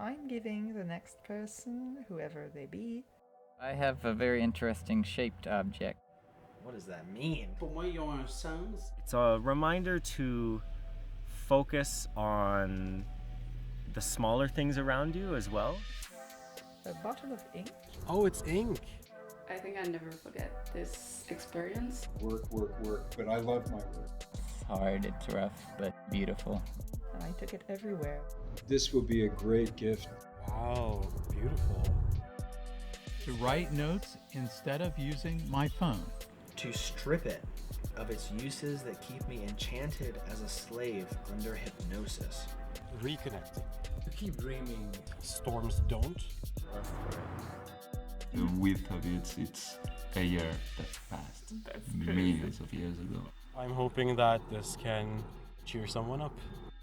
I'm giving the next person, whoever they be. I have a very interesting shaped object. What does that mean? Pour moi, ils ont un sens. It's a reminder to focus on the smaller things around you as well. A bottle of ink. Oh, it's ink. I think I never forget this experience. Work, but I love my work. It's hard, it's rough, but beautiful. And I took it everywhere. This will be a great gift. Wow, beautiful. To write notes instead of using my phone. To strip it of its uses that keep me enchanted as a slave under hypnosis. Reconnecting. To keep dreaming. Storms don't. The width of it's a year that passed. That's millions of years ago. I'm hoping that this can cheer someone up.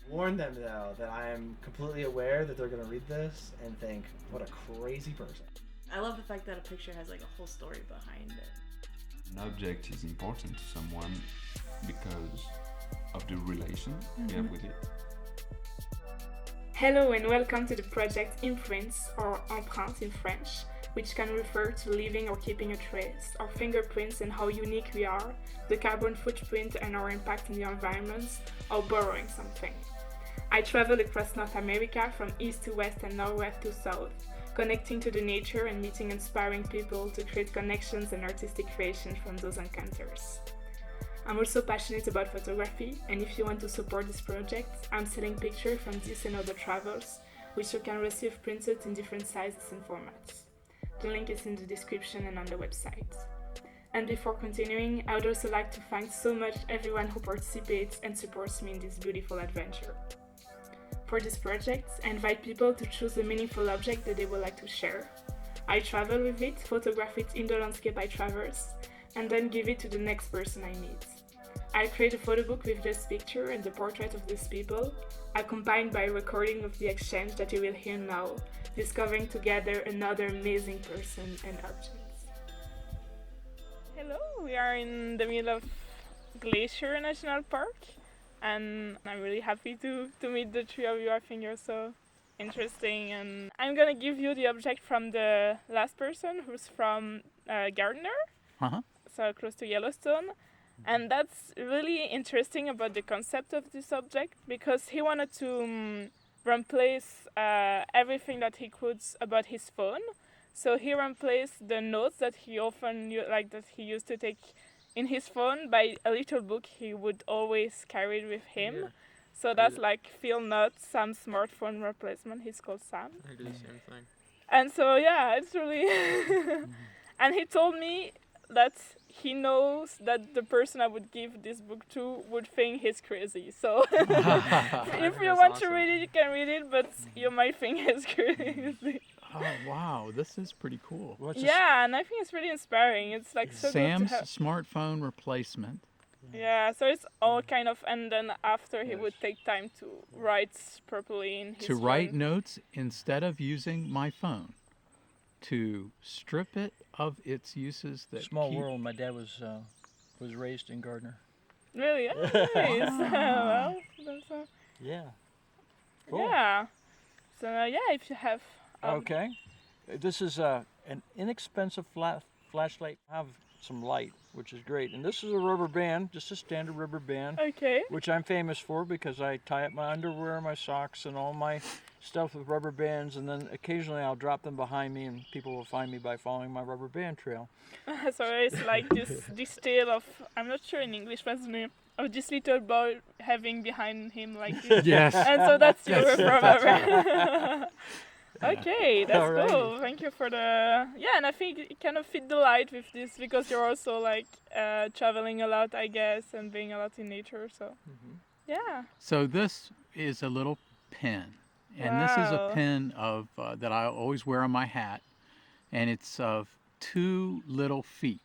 Warn them though that I am completely aware that they're gonna read this and think, what a crazy person. I love the fact that a picture has like a whole story behind it. An object is important to someone because of the relation you have with it. Hello and welcome to the project Imprints, or Imprints in French, which can refer to leaving or keeping a trace, our fingerprints and how unique we are, the carbon footprint and our impact in the environment, or borrowing something. I travel across North America from east to west and northwest to south, connecting to the nature and meeting inspiring people to create connections and artistic creation from those encounters. I'm also passionate about photography, and if you want to support this project, I'm selling pictures from this and other travels, which you can receive printed in different sizes and formats. The link is in the description and on the website. And before continuing, I would also like to thank so much everyone who participates and supports me in this beautiful adventure. For this project, I invite people to choose a meaningful object that they would like to share. I travel with it, photograph it in the landscape I traverse, and then give it to the next person I meet. I'll create a photo book with this picture and the portrait of these people, accompanied by a recording of the exchange that you will hear now, discovering together another amazing person and objects. Hello, we are in the middle of Glacier National Parc, and I'm really happy to meet the three of you. I think you're so interesting, and I'm gonna give you the object from the last person, who's from Gardner, so close to Yellowstone. And that's really interesting about the concept of this object, because he wanted to replace everything that he could about his phone. So he replaced the notes that he often that he used to take in his phone by a little book he would always carry with him. Yeah. So that's like Phil Knott, Sam's smartphone replacement. He's called Sam. I do the same thing. And so yeah, it's really and he told me that he knows that the person I would give this book to would think he's crazy. So if you want to read it, you can read it, but you might think he's crazy. Oh, wow. This is pretty cool. Yeah, and I think it's really inspiring. It's like so Sam's good to smartphone replacement. Yeah, so it's all kind of, and then after he would take time to write properly in his To write phone. notes instead of using my phone. To strip it of its uses that Small world. My dad was raised in Gardner. Really? Oh, nice. Well, that's Yeah. Cool. Yeah. So yeah, if you have. Okay. This is an inexpensive flashlight. I have some light, which is great. And this is a rubber band, just a standard rubber band. Okay. Which I'm famous for because I tie up my underwear, my socks, and all my stuff with rubber bands, and then occasionally I'll drop them behind me and people will find me by following my rubber band trail. So it's like this tale of, I'm not sure in English what's the name, of this little boy having behind him like this. Yes. And so that's your rubber. Okay, that's cool. Thank you for the... Yeah, and I think it kind of fit the light with this because you're also like traveling a lot, I guess, and being a lot in nature, so yeah. So this is a little pin. And this is a pin of that I always wear on my hat, and it's of two little feet.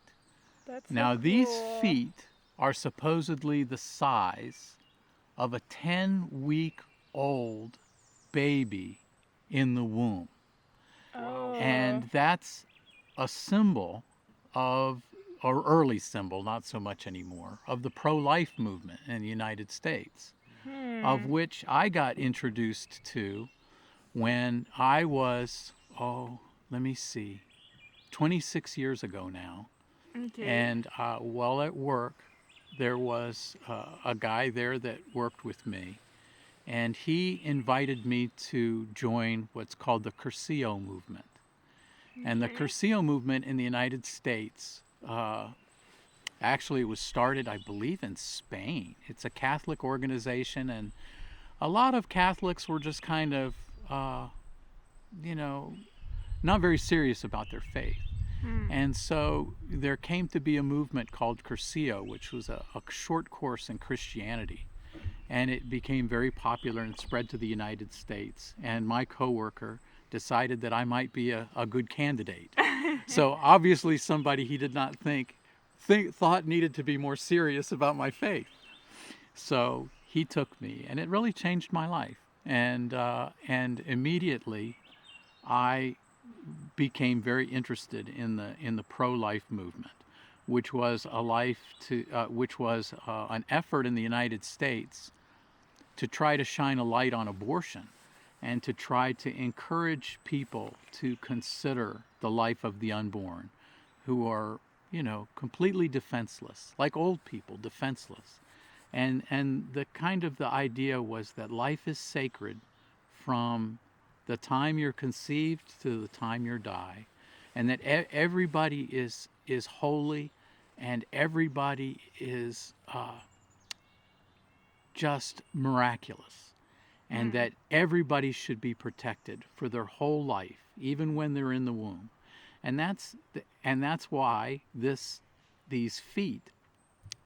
That's now so cool. These feet are supposedly the size of a 10-week-old baby in the womb. Oh. And that's a symbol of, or early symbol, not so much anymore, of the pro-life movement in the United States. Of which I got introduced to when I was, let me see, 26 years ago now. Okay. And while at work, there was a guy there that worked with me, and he invited me to join what's called the Cursillo movement. And the Cursillo movement in the United States, actually it was started, I believe, in Spain. It's a Catholic organization, and a lot of Catholics were just kind of, not very serious about their faith. And so there came to be a movement called Cursillo, which was a short course in Christianity. And it became very popular and spread to the United States. And my coworker decided that I might be a good candidate. So obviously somebody he did not thought needed to be more serious about my faith. So he took me, and it really changed my life. And immediately I became very interested in the pro-life movement, which was an effort in the United States to try to shine a light on abortion and to try to encourage people to consider the life of the unborn, who are, completely defenseless, like old people, defenseless. And the idea was that life is sacred from the time you're conceived to the time you die, and that everybody is holy, and everybody is just miraculous, and that everybody should be protected for their whole life, even when they're in the womb. And that's why these feet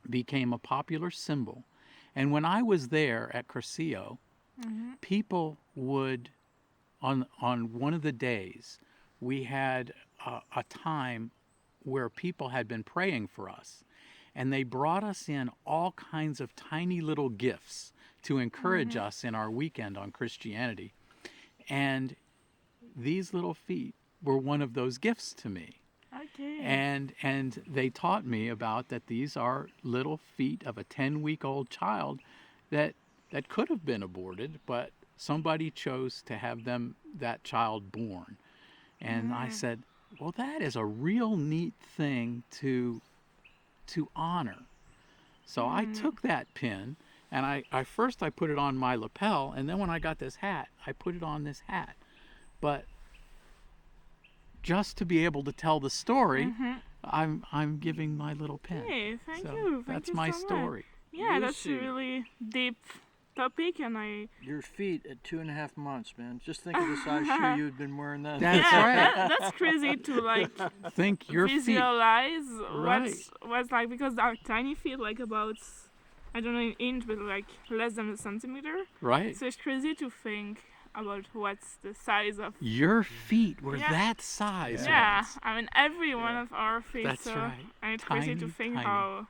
became a popular symbol. And when I was there at Cursillo, people would, on one of the days, we had a time where people had been praying for us, and they brought us in all kinds of tiny little gifts to encourage us in our weekend on Christianity. And these little feet were one of those gifts to me. Okay. And they taught me about that these are little feet of a 10-week-old child that could have been aborted, but somebody chose to have that child born. And I said, well, that is a real neat thing to honor. So I took that pin, and I first put it on my lapel, and then when I got this hat, I put it on this hat. But just to be able to tell the story, I'm giving my little pin. Hey, thank So you. That's you my so story. Much. Yeah, Lucy. that's a really deep topic, and Your feet at 2.5 months, man. Just think of the size shoe you'd been wearing then. That's right. That's crazy to think your feet. Visualize Right. what's like, because our tiny feet like about, I don't know, an inch, but like less than a centimeter. Right. So it's crazy to think about what's the size of Your feet were that size. Yeah, once. I mean every one of our feet. That's so, right. And it's crazy to Tiny, think tiny.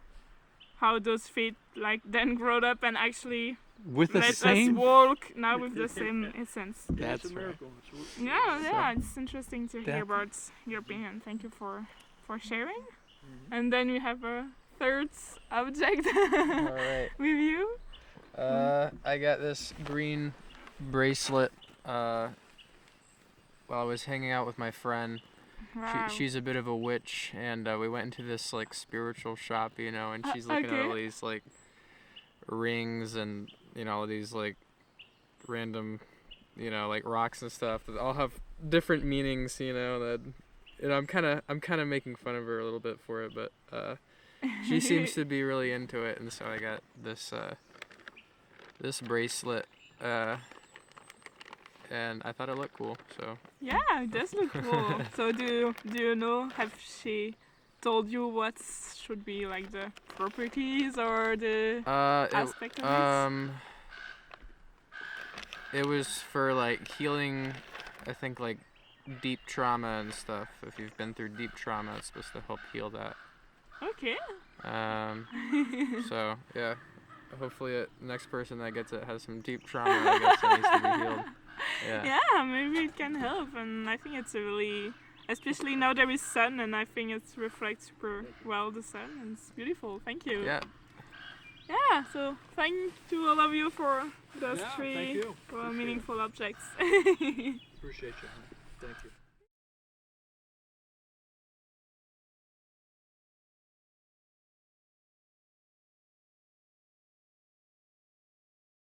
how those feet then growed up and actually With the let same. us walk now with the same essence. That's It's a right. miracle. Yeah, it's interesting to hear That- about your opinion. Thank you for sharing. And then we have a third object All right. with you. I got this green bracelet while I was hanging out with my friend. Wow. She's a bit of a witch, and we went into this spiritual shop, and she's looking at all these rings and all these random rocks and stuff that all have different meanings, that I'm kind of making fun of her a little bit for it, but she seems to be really into it, and so I got this bracelet, and I thought it looked cool, so. Yeah, it does look cool. So do you know, have she told you what should be the properties or the aspect of it? It was for healing, I think deep trauma and stuff. If you've been through deep trauma, it's supposed to help heal that. Okay. So yeah, hopefully the next person that gets it has some deep trauma, I guess, that needs to be healed. Yeah, maybe it can help, and I think it's a really, especially now there is sun, and I think it reflects super well the sun, and it's beautiful. Thank you. Yeah. Yeah, so thank to all of you for those thank three you. meaningful objects. Appreciate you. Thank you.